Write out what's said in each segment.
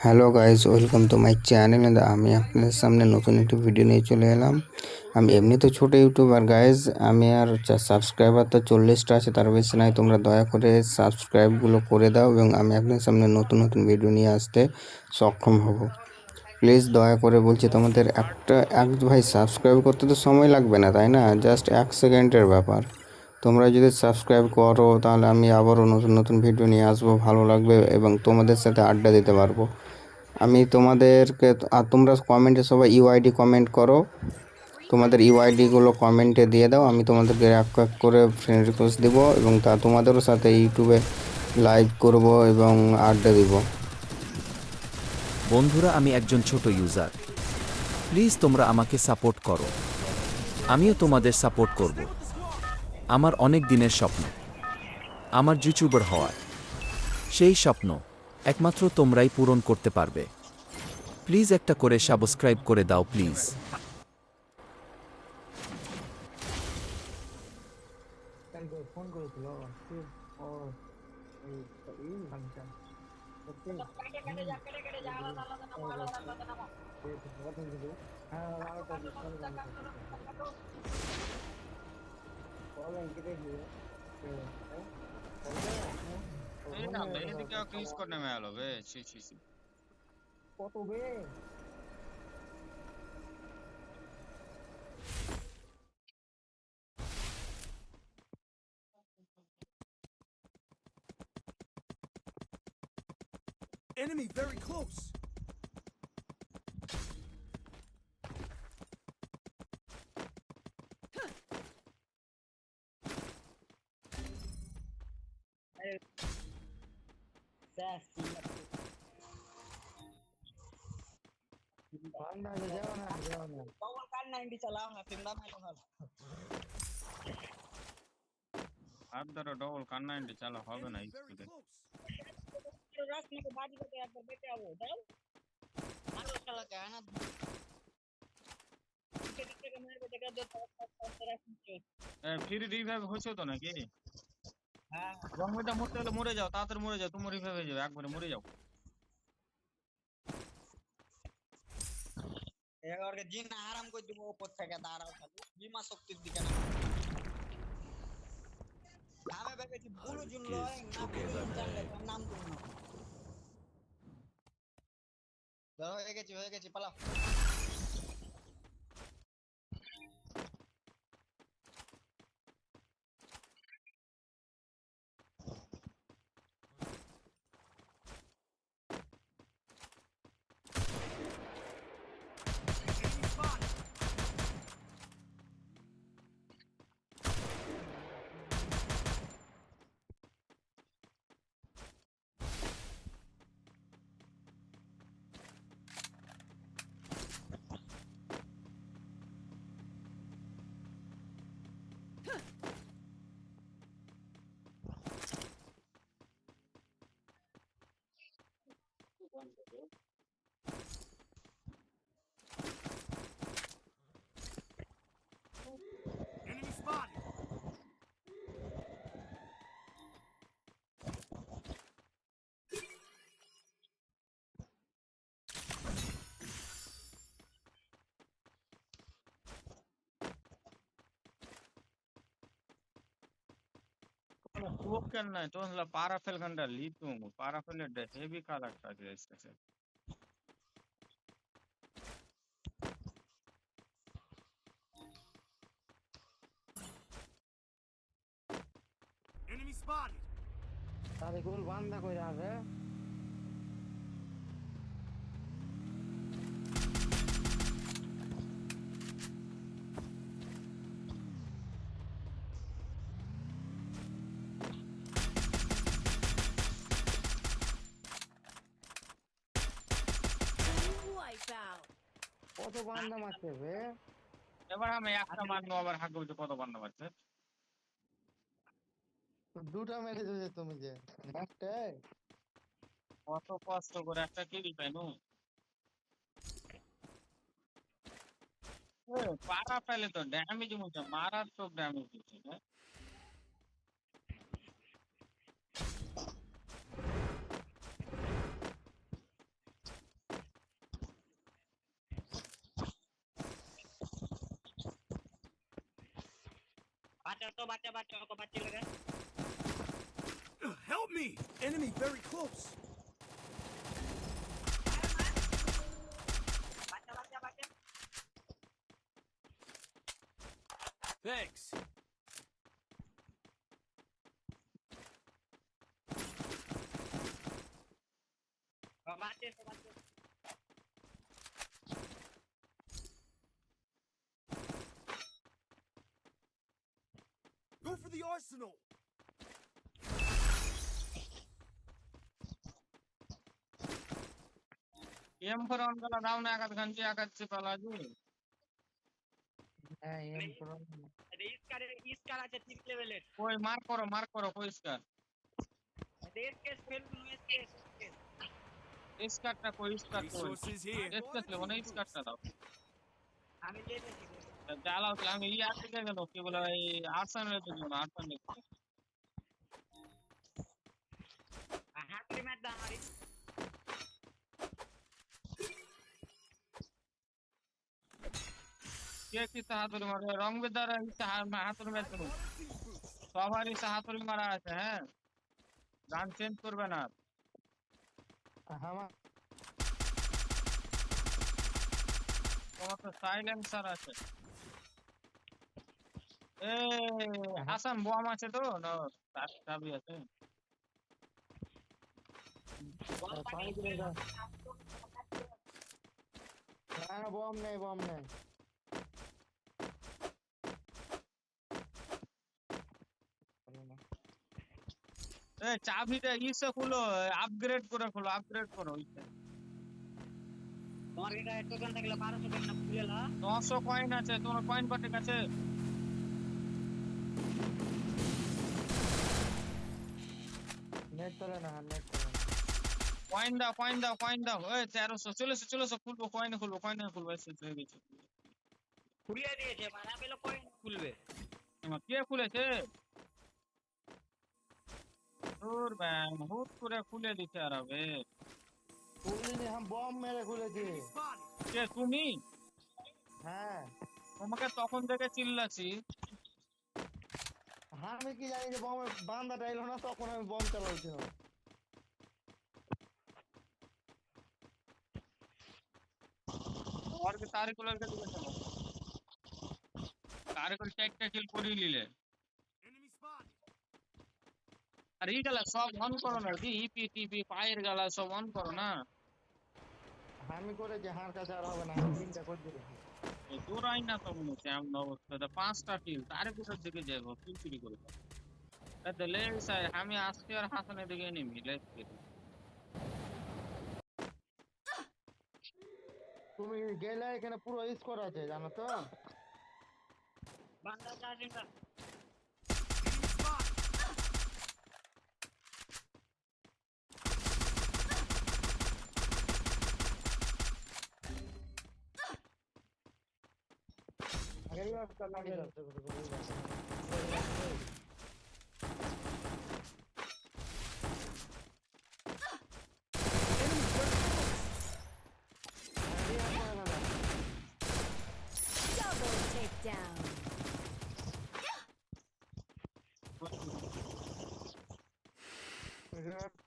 Hello guys, welcome to my channel. আমি আপনাদের সামনে নতুন একটি ভিডিও নিয়ে চলে এলাম। আমি এমনি তো ছোটো ইউটিউবার গাইস, আমি আর সাবস্ক্রাইবার তো 40টা আছে, তার বেশি নাই। তোমরা দয়া করে সাবস্ক্রাইবগুলো করে দাও এবং আমি আপনাদের সামনে নতুন নতুন ভিডিও নিয়ে আসতে সক্ষম হব। প্লিজ দয়া করে বলছি, তোমাদের এক ভাই সাবস্ক্রাইব করতে তো সময় লাগবে না, তাই না? জাস্ট 1 সেকেন্ডের ব্যাপার। তোমরা যদি সাবস্ক্রাইব করো তাহলে আমি আবারও নতুন নতুন ভিডিও নিয়ে আসবো, ভালো লাগবে এবং তোমাদের সাথে আড্ডা দিতে পারবো। আমি তোমাদেরকে, আর তোমরা কমেন্টে সবাই ইউআইডি কমেন্ট করো, তোমাদের ইউআইডিগুলো কমেন্টে দিয়ে দাও। আমি তোমাদেরকে এক এক করে ফ্রেন্ড রিকোয়েস্ট দিব এবং তোমাদেরও সাথে ইউটিউবে লাইভ করব এবং আড্ডা দিব। বন্ধুরা, আমি একজন ছোট ইউজার। প্লিজ তোমরা আমাকে সাপোর্ট করো, আমিও তোমাদের সাপোর্ট করব। আমার অনেক দিনের স্বপ্ন, আমার ইউটিউবার হওয়ার। সেই স্বপ্ন একমাত্র তোমরাই পূরণ করতে পারবে। প্লিজ একটা করে সাবস্ক্রাইব করে দাও প্লিজ। ফোন করেছিল ও ফাংশন সত্যি হ্যাঁ আরেকটা কেটে দিয়ে এদিকে ইউজ করে নেমে এলো বে ছি কত বে Enemy very close. ঠান্ডা যাও না Bawal kan 90 চালাও না তিনটা মেলো ভালো আর ধরো ডবল কান 90 চালা হবে না Enemy very স্পিডে। close. রাস में बाजी को একবার বেটে আবো দাও আরো শালা কে না টিকে টিকে মারবে দেখা দে তো রাস নিচে ফ্রি রিভাইভ হচ্ছে তো নাকি? হ্যাঁ জঙ্গলটা মরতে হলে মরে যাও, তাড়াতাড়ি মরে যাও, তোমার রিভাইভ হয়ে যাবে, একবারে মরে যাও। এবারে জিন আরাম করে দিব উপর থেকে দাঁড়াও খালি বিমা শক্তির দিকে না আমি ভেবেছি বুলু জুন লয় না বুলু জানলে নাম তুমি না হয়ে গেছি পালাও Enemy spotted. Enemy spotted. Scope কেন নাই তো? পারাফেল গানটা লিতুম, পারাফেলের হেভি কালারটা আছে। Enemy spotted. তাহলে গোল বান্ধা কইরা আছে Wipeout. কত বান্ধা মারছে বে এবার আমি একটা মারবো, আবার হাঁক বলতে কত বান্ধা পারছে। দুটা মেরে দিয়েছে তুমি যে একটাই কত কষ্ট করে একটা কিল পাইনু। পারাফেলে তো ড্যামেজ মুছে, মারাত্মক ড্যামেজ দিচ্ছে। बाचा को बाची लगा Help me! Enemy very close. बाचा Thanks. बाचे Go for the arsenal. Aim for on वाला डाउन आकात घंटे आकात से पहला जी नहीं एम प्रो अरे इसका अच्छा 3 लेवल है कोई मार करो कोई इसका देश के फेल में इसका टा कोई इसका कोई Resources here. इसका ले वो नहीं इसका टा दाओ हमें ले लेंगे जाला होता हमें ये आते क्या करो कि बोला ये आर्सन ले तो जो आर्सन ले हाथ में मैच हमारी ये किस हाथ में मारे रंग बेदार इस हाथ में तो सवारी से हाथ में मारा है गान चेंज करबे ना हम তোমার তো সাইলেন্সার আছে এ হাসান বম আছে তো না তার চাবি আছে पानी गिरेगा ना बम नहीं এ চাবিটা ইসে খুলো আপগ্রেড করো ইসে তোমার এটা 1 ঘন্টা গেলে 1200 টাকা খুলে লা 900 কয়েন আছে তোমার কয়েন কত আছে नेट चले ना কয়েন দাও এ 1300 চলেছে খুলবো কয়েন খুলবো এসে হয়ে গেছে খুলে দিয়েছে মারা পেলো কয়েন খুলবে আমার কে খুলেছে দূর ব্যাং হুট করে খুলে দিতে আরবে खुली हम बम मेरे खुले थे Enemy spotted. কে তুমি हाँ তোমাকে তখন থেকে চিল্লাছি আমি কি জানি যে বম বান্দা টাইলো না তখন আমি বম চালাচ্ছিলাম और के तारे कलर के दिखे चलो तारे को टेक किल করে নিলে Enemy spotted. আর এই গলা সব অন করো না দি ইপিটিপি পায়ের গলা সব অন করো না আমি করে যে হার কাছে আর হবে না আমি তিনটা করে দিয়েছি এই দৌড়াই না তো মনে হচ্ছে এমন অবস্থা পাঁচটা কিল তারে কোথার দিকে যাবো কিল চুরি করে তাতে লেস আমি আজকে আর হাসানের দিকে নেমি লেস তুমি গেলে এখানে পুরো স্কোর আছে জানো তো বান্দা চার্জিংটা Enemy spotted. আগের বার তো লাগে Double takedown.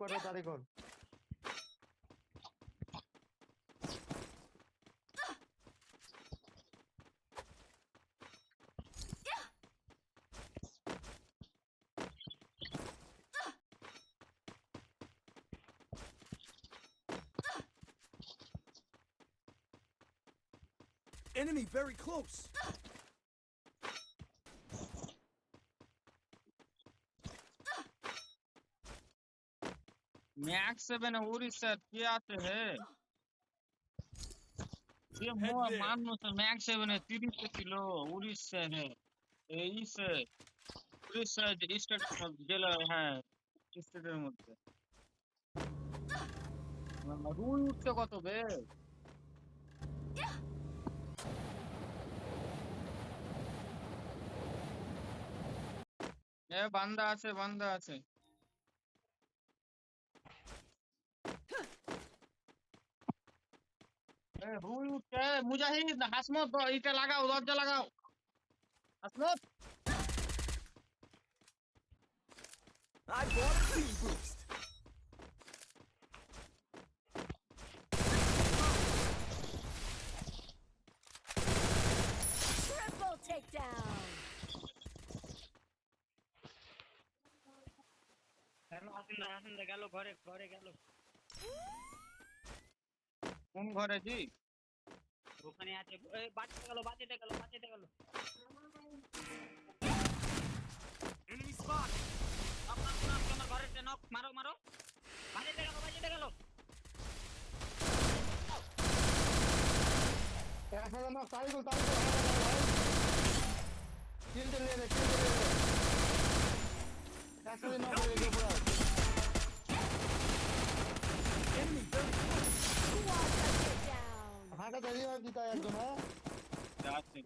করে তারিখ Enemy very close. Max 7 Orissa क्या आते हैं ये Head मो there. मानो तो मैक्स 7 30 किलो उड़ीसा है इस उड़ीसा स्टेट জেলা হ্যাঁ স্টেটের মধ্যে রুই উঠছে কত বে এ বান্দা আছে রুই উঠছে মুজাহিদ হাসমত এটা লাগাও দরজা লাগাও Hasmat I bought a team boost. Triple takedown. হাসিন্দা গেল ঘরে গেল কোন ঘরে জি? ওখানে আছে এই বাঁচিতে গেল Enemy spotted. আমার ঘরে নক মারো বাঁচিতে গেল ऐसा ना तारीख किल ले ले ऐसा ना करे जो पूरा Enemy very close. Quadra takedown. हाँ का जल्दी वाला जीता यार तुम है যাচ্ছে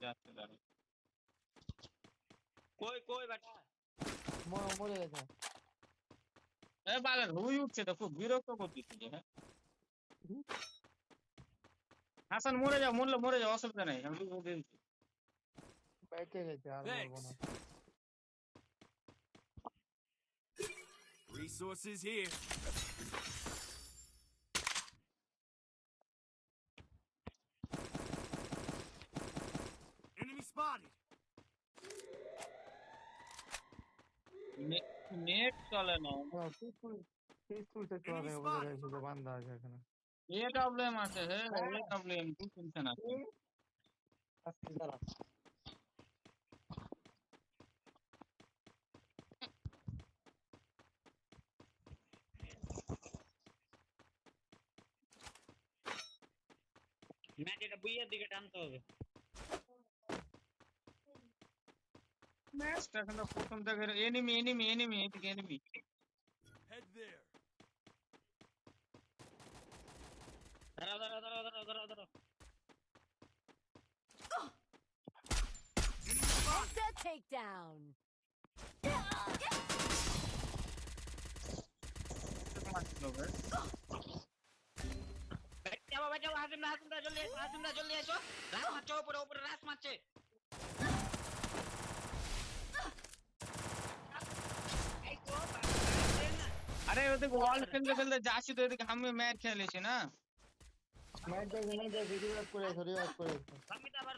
কই বেটা मोरे गया এ বালের হুই উঠছে তো, খুব বিরক্ত করতেছে যে। হ্যাঁ হাসান মরে যাও অসুবিধা নাই, আমি তো বলে দিচ্ছি। बैठे गए यार Thanks. Resources here. Enemy spotted. Net চলে না, पीसफुल से चल रहे हो उधर ऐसे जो बंदा आ गया ना এ প্রবলেম আছে। হ্যাঁ এ প্রবলেম, তুই টেনশন আছে। ম্যাচ এটা বুইয়ের দিকে টানতে হবে ম্যাচটা এখন প্রথম থেকে এনিমি এদিকে এনিমি। Head there. ধরো Enemy spotted. The takedown. বাঁচাও হাসিমদা জলদি এসো রাস মারছে উপরে রাস মারছে এই তো আরে ওদিকে ওয়াল খেলতে যাচ্ছি তো, এদিকে আমি ম্যাচ খেলেছি না। मैच दे रिवाइव করে রমিতা আবার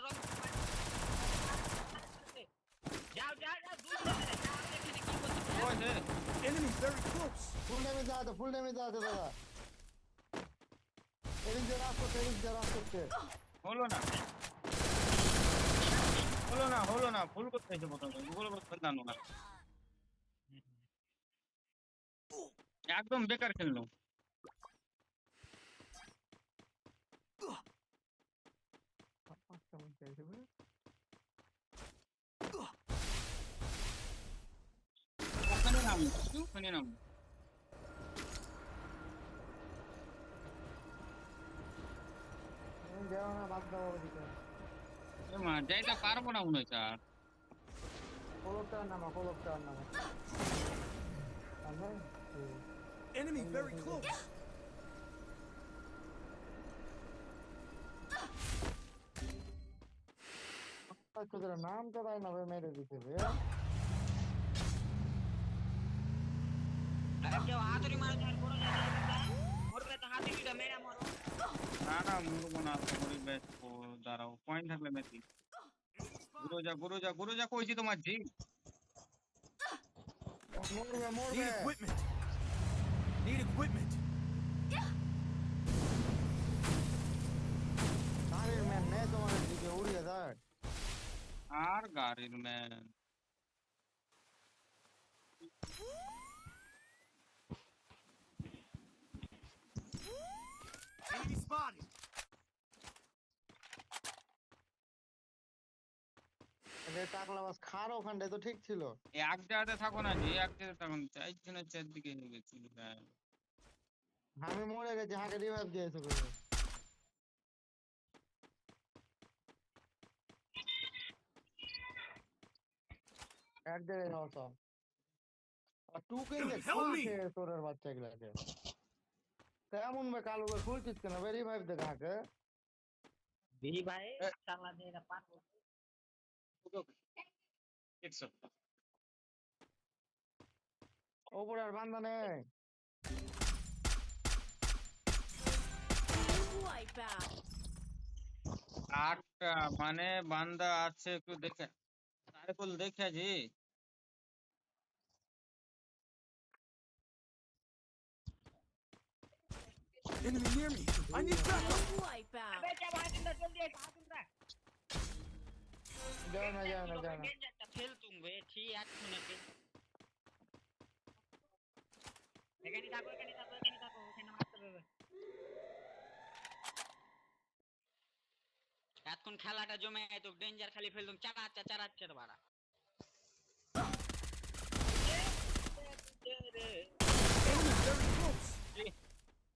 যাও দুই এখানে কি করছিস ওই হে Enemy very close. Full damage आते दादा एलिंग जरा करते হলো না ভুল করতে হয়েছে প্রথম, ভুল করতে জানো না, একদম বেকার খেললো। ওখানে নাম जाओ ना बात दाও ওদিকে যাইতে পারবো না মনে হচ্ছে আর। কলকটার নামা আমরা Enemy very close. তোদের নাম তো তাই না মেরে দিতে রে কেউ হাতুড়ি মারে আর বড় মরবে তো হাতুড়িটা মেরে মারো না মরবো না, তোমারই ব্যাচ দাঁড়াও, পয়েন্ট থাকলে মেসি। গুরু যা কইছি তোমার জি। মরবে Need equipment. গাড়ির ম্যান নে তোমার দিকে উড়িয়ে যায় আর গাড়ির ম্যান Enemy spotted. টাকলা বাস খার ওখানটায় তো ঠিক ছিল এক জায়গাতে থাকো না জি, এক জায়গাতে থাকো না, চারদিকে নিয়ে গেছি। আমি মরে গেছি হাকে রিভাইভ দিয়েছে করে এক জায়গায় যাও সব আর টু কে Help me! তোরের বাচ্চা গুলাকে কেমন বে কালো বে খুলছিস কেন বে রিভাইভ দে হাকে বিহি ভাই চালা দিয়ে এটা পার It's okay. ওপরে আর বান্দা নেই। Wipeout. 8টা মানে বান্দা আছে একটু দেখে তারকুল দেখে জি। Enemy near me. I need backup. Wipeout. বেটা হাকিমরা জলদি আয় হাকিমরা যাও না যাও না যাও না। ডেঞ্জারটা ফেল তুমবে ঠিক 8 মিনিটে এখানে থাকো ওখানে মারতে হবে এতক্ষণ খেলাটা জমে তো ডেঞ্জার খালি ফেলতুম চারাচ্ছে তো বাড়া Enemy very close.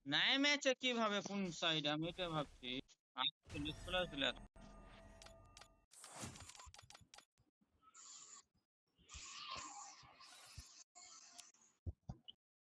নাই ম্যাচে কিভাবে কোন সাইড আমি এটা ভাবছি। আজকে ডিসপ্লে ছিল